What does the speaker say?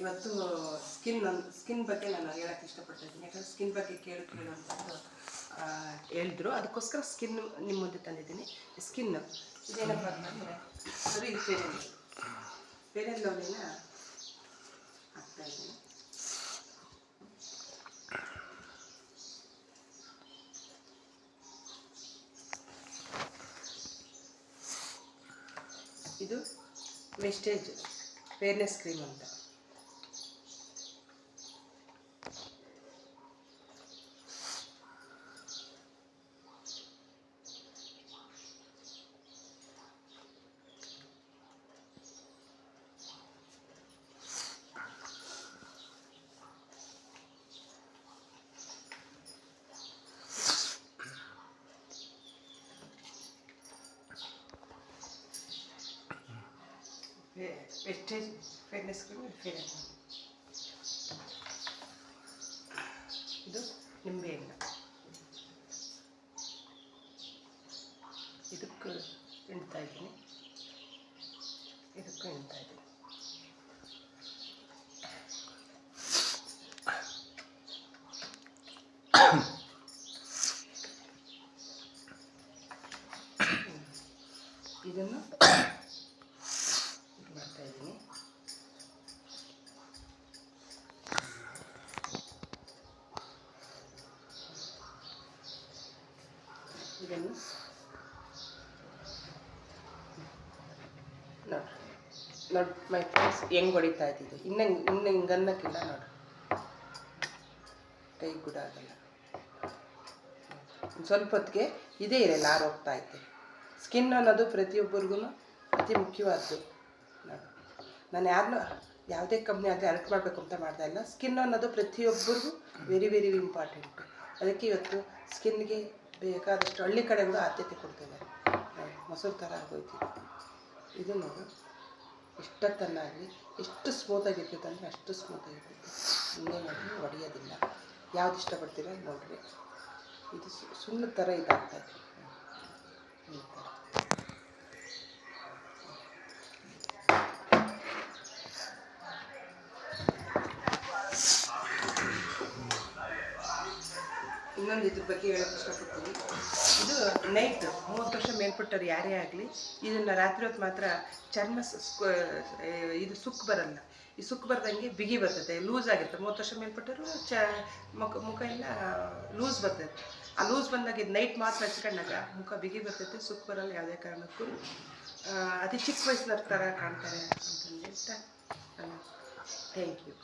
ಇವತ್ತು ಸ್ಕಿನ್ ಬಗ್ಗೆ ನಾನು ಹೇಳಕ್ಕೆ ಇಷ್ಟಪಡ್ತಾ ಇದ್ದೀನಿ. ಯಾಕಂದರೆ ಸ್ಕಿನ್ ಬಗ್ಗೆ ಕೇಳು ಅಂತಂದು ಹೇಳಿದ್ರು. ಅದಕ್ಕೋಸ್ಕರ ಸ್ಕಿನ್ ನಿಮ್ಮ ಮುಂದೆ ತಂದಿದ್ದೀನಿ. ಸ್ಕಿನ್ ಇದೇನಪ್ಪ ಅಂತಂದರೆ ಸರಿ ಫೇರ್ ಆ್ಯಂಡ್ ಲವ್ಲಿನ ಹಾಕ್ತಾ ಇದ್ದೀನಿ. ಇದು ವೆಸ್ಟೇಜ್ ಫೇರ್ನೆಸ್ ಕ್ರೀಮ್ ಅಂತ. Wastage fairness cream fair. ಇದು ನಿಂಬೆಹಣ್ಣು. ಇದಕ್ಕೂ ಹಿಂಡ್ತಾ ಇದ್ದೀನಿ, ಇದಕ್ಕೂ ಹಿಂಡ್ತಾ ಇದ್ದೀನಿ. ಇದನ್ನು ಮಾಡ್ತಾ ಇದ್ದೀನಿ. ಇದನ್ನು ನೋಡಿ ಮೈ ಫ್ರೆಂಡ್ಸ್ ಹೆಂಗೆ ಹೊಡಿತಾ ಇದ್ದಿದ್ದು. ಇನ್ನು ಹಿಂಗೆ ಅನ್ನಕ್ಕಿಲ್ಲ ನೋಡಿ, ಕೈ ಕೂಡ ಆಗಲ್ಲ. ಸ್ವಲ್ಪ ಹೊತ್ತಿಗೆ ಇದೇ ಇರಲ್ಲ, ಆರೋಗ್ತಾ ಐತೆ. ಸ್ಕಿನ್ ಅನ್ನೋದು ಪ್ರತಿಯೊಬ್ಬರಿಗೂ ಅತಿ ಮುಖ್ಯವಾದ್ದು. ನಾನು ಯಾವುದೇ ಕಂಪ್ನಿ ಆದರೆ ಅರ್ಟ್ ಮಾಡಬೇಕು ಅಂತ ಮಾಡ್ತಾ ಇಲ್ಲ. ಸ್ಕಿನ್ ಅನ್ನೋದು ಪ್ರತಿಯೊಬ್ಬರಿಗೂ ವೆರಿ ವೆರಿ ಇಂಪಾರ್ಟೆಂಟು. ಅದಕ್ಕೆ ಇವತ್ತು ಸ್ಕಿನ್ಗೆ ಬೇಕಾದಷ್ಟು ಹಳ್ಳಿ ಕಡೆಗಳು ಆದ್ಯತೆ ಕೊಡ್ತಿದ್ದಾರೆ. ಮೊಸರು ಥರ ಆಗೋಯ್ತಿದೆ. ಇದು ನೋಡು ಇಷ್ಟೊತ್ತನ್ನಾಗಲಿ ಎಷ್ಟು ಸ್ಮೂತಾಗಿರ್ತೈತೆ ಅಂದರೆ ಅಷ್ಟು ಸ್ಮೂತಾಗಿರ್ತೈತೆ. ಇನ್ನೇ ಮಾಡಿ ಹೊಡೆಯೋದಿಲ್ಲ. ಯಾವ್ದು ಇಷ್ಟಪಡ್ತೀರ ನೋಡಿರಿ. ಇದು ಸುಣ್ಣದ ಥರ ಇದಾಗ್ತಾಯಿದೆ. ಈ ಥರ ಇನ್ನೊಂದು ಇದ್ರ ಬಗ್ಗೆ ಹೇಳೋಕ್ಕೆ ಇಷ್ಟಪಡ್ತೀನಿ. ಇದು ನೈಟ್ 30 ವರ್ಷ ಮೇಲ್ಪಟ್ಟವ್ರು ಯಾರೇ ಆಗಲಿ ಇದನ್ನು ರಾತ್ರಿ ಹೊತ್ತು ಮಾತ್ರ ಚರ್ಮ ಇದು ಸುಕ್ಕು ಬರಲ್ಲ. ಈ ಸುಕ್ಕು ಬರ್ದಂಗೆ ಬಿಗಿ ಬರ್ತದೆ, ಲೂಸ್ ಆಗಿರ್ತದೆ. 30 ವರ್ಷ ಮೇಲ್ಪಟ್ಟವರು ಮುಖ ಎಲ್ಲ ಲೂಸ್ ಬರ್ತೈತೆ. ಆ ಲೂಸ್ ಬಂದಾಗ ಇದು ನೈಟ್ ಮಾತ್ರ ಹಚ್ಕೊಂಡಾಗ ಮುಖ ಬಿಗಿ ಬರ್ತೈತೆ, ಸುಕ್ಕು ಬರಲ್ಲ. ಯಾವುದೇ ಕಾರಣಕ್ಕೂ ಅತಿ ಚಿಕ್ಕ ವಯಸ್ಸಿನ ಥರ ಕಾಣ್ತಾರೆ ಅಂತಂದು ಹೇಳ್ತಾ ಥ್ಯಾಂಕ್ ಯು.